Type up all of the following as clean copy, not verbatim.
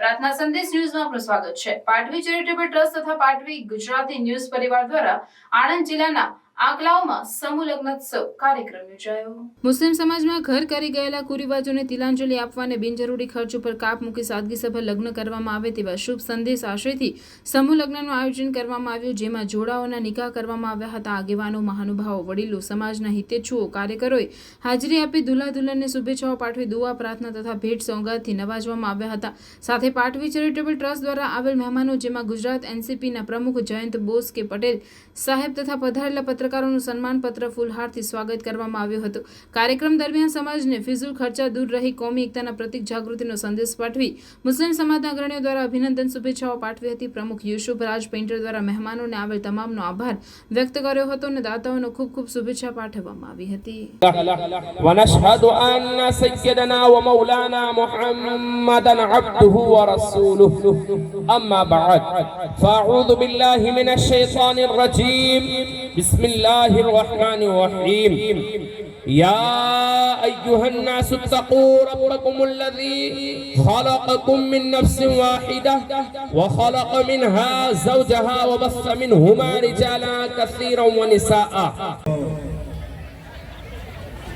પ્રાર્થના સંદેશ ન્યૂઝમાં આપનું સ્વાગત છે। પાટવી ચેરિટેબલ ટ્રસ્ટ તથા પાટવી ગુજરાતી ન્યૂઝ પરિવાર દ્વારા આણંદ જિલ્લાના આંકલાવમાં સમૂહ લગ્નોત્સવ કાર્યક્રમ યોજાયો। મુસ્લિમ સમાજમાં ઘર કરી ગયેલા કુરિવાજોને તિલાંજલિ આપવા અને બિનજરૂરી ખર્ચ ઉપર કાપ મૂકી સાદગીસભર લગ્ન કરવામાં આવે તેવા શુભ સંદેશ આશયથી સમૂહ લગ્નનું આયોજન કરવામાં આવ્યું, જેમાં જોડાઓના નિકાહ કરવામાં આવ્યા હતા। આગેવાનો, મહાનુભાવો, વડીલો, સમાજના હિતેચ્છુઓ, કાર્યકરોએ હાજરી આપી દુલ્હા દુલ્હનને શુભેચ્છાઓ પાઠવી દુઆ, પ્રાર્થના તથા ભેટ સોગાદથી નવાજવામાં આવ્યા હતા। સાથે પાટવી ચેરિટેબલ ટ્રસ્ટ દ્વારા આવેલ મહેમાનો, જેમાં ગુજરાત એનસીપીના પ્રમુખ જયંત બોસ કે પટેલ સાહેબ તથા પધારેલા પત્રકારોનું સન્માનપત્ર ફૂલહારથી સ્વાગત કરવામાં આવ્યું હતું। કાર્યક્રમ દરમિયાન સમાજને ફિઝુલ ખર્ચા દૂર રહી કોમી એકતાના પ્રતિક જાગૃતિનો સંદેશ પાઠવી મુસ્લિમ સમાજના અગ્રણીઓ દ્વારા અભિનંદન શુભેચ્છાઓ પાઠવી હતી। પ્રમુખ યુસુફ રાજ પેન્ટર દ્વારા મહેમાનોને આવેલ તમામનો આભાર વ્યક્ત કર્યો હતો અને દાતાઓનો ખૂબ ખૂબ શુભેચ્છા પાઠવવામાં આવી હતી। ونشهد أن سيدنا ومولانا محمدا عبده ورسوله أما بعد فأعوذ بالله من الشيطان الرجيم بسم الله الرحمن الرحيم يا أيها الناس اتقوا ربكم الذي خلقكم من نفس واحدة وخلق منها زوجها وبث منهما رجالا كثيرا ونساء।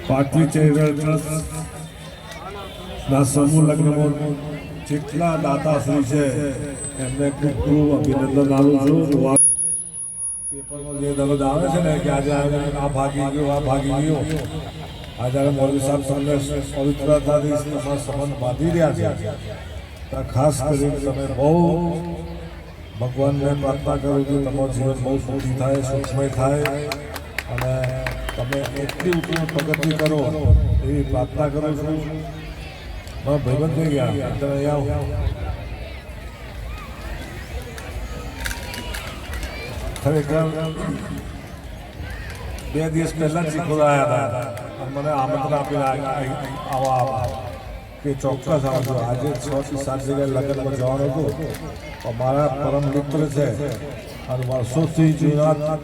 પાટવી ચેરિટેબલ ટ્રસ્ટ ના સમૂહ લગ્નમાં જેટલા દાતાશ્રી છે એમને ખૂબ ખૂબ અભિનંદન આપું છું। પેપરમાં જે દરરોજ આવે છે ને કે આજે આ ભાગી ગયો, આ ભાગી ગયો, આજે મૌલવી સાહેબ તમને પવિત્રતાથી તમારા સંબંધ બાંધી રહ્યા છે, તો ખાસ કરીને તમે બહુ ભગવાનને પ્રાર્થના કરો કે તમારું જીવન બહુ સુખી થાય, સુખમય થાય અને તમે એટલી ઉત્તમ પ્રગતિ કરો એવી પ્રાર્થના કરું છું। મારા ભાઈબંધ થઈ ગયા તમે અહીંયા ખરેખર 2 દિવસ પહેલાં ચીખોલા આવ્યા હતા, મને આમંત્રણ આપીને આવા કે ચોક્કસ આવજો। આજે 6 થી 7 જગ્યાએ લગ્નમાં જવાનું હતું। મારા પરમ મિત્ર છે અને વર્ષોથી જૂના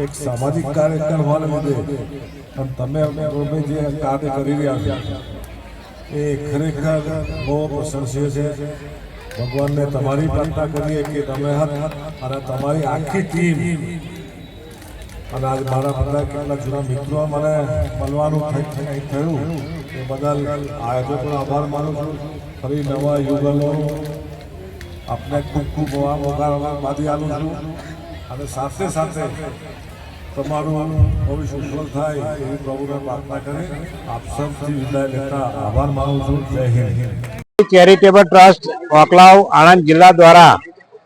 એક સામાજિક કાર્યક્રમ હોવાને લીધે અને તમે જે કાર્ય કરી રહ્યા છો એ ખરેખર બહુ પ્રશંસનીય છે। ભગવાનને તમારી પ્રાર્થના કરીએ કે તમે અને તમારી આખી ટીમ અને આજે મારા બધા કેટલા જૂના મિત્રો મને મળવાનું થયું એ બદલ આયોજકોનો આભાર માનું છું। ફરી નવા યુગલો આપને ખૂબ ખૂબ મોબાદી આલું છું અને સાથે સાથે તમારું ભવિષ્ય ઉજ્જવળ થાય એવી પ્રભુને પ્રાર્થના કરી આપ સૌથી વિદાય લેતા આભાર માનું છું। જય હિન્દ। ચેરિટેબલ ટ્રસ્ટ આંકલાવ આણંદ જિલ્લા દ્વારા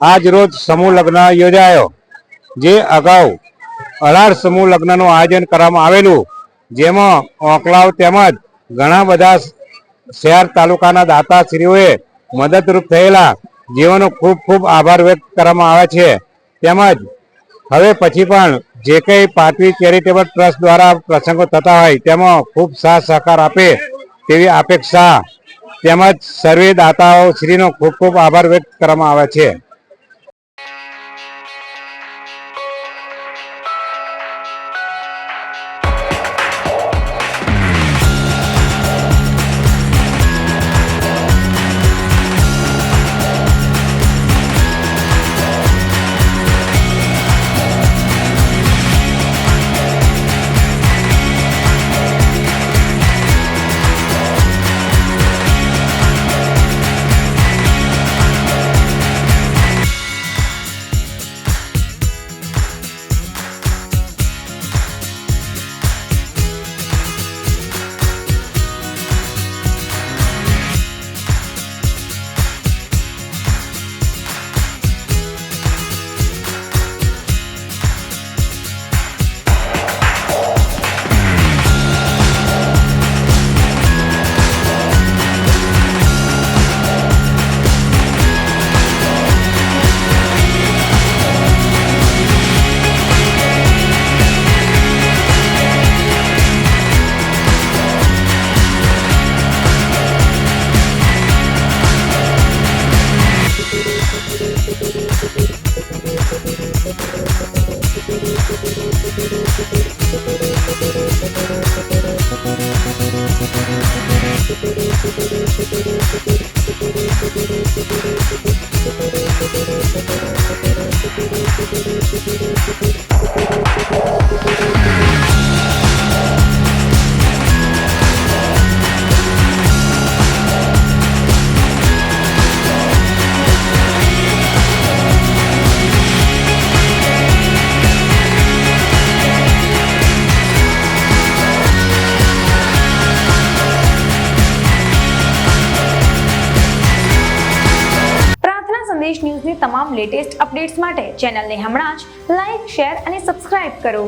આજ રોજ સમૂહ લગ્ન યોજાયો, જે અગાઉ 18 સમૂહ લગ્નનું આયોજન કરવામાં આવેલું, જેમાં આંકલાવ તેમજ ઘણા બધા શહેર તાલુકાના દાતાશ્રીઓએ મદદરૂપ થયેલા, જેઓનો ખૂબ ખૂબ આભાર વ્યક્ત કરવામાં આવે છે। તેમજ હવે પછી પણ જે કંઈ પાટવી ચેરિટેબલ ટ્રસ્ટ દ્વારા પ્રસંગો થતા હોય તેમાં ખૂબ સાથ સહકાર આપે તેવી અપેક્ષા તેમજ સર્વે દાતાઓ શ્રીનો ખૂબ ખૂબ આભાર વ્યક્ત કરવામાં આવે છે। પ્રદેશ ન્યૂઝની તમામ લેટેસ્ટ અપડેટ્સ માટે ચેનલને હમણાં જ લાઇક, શેર અને સબસ્ક્રાઇબ કરો.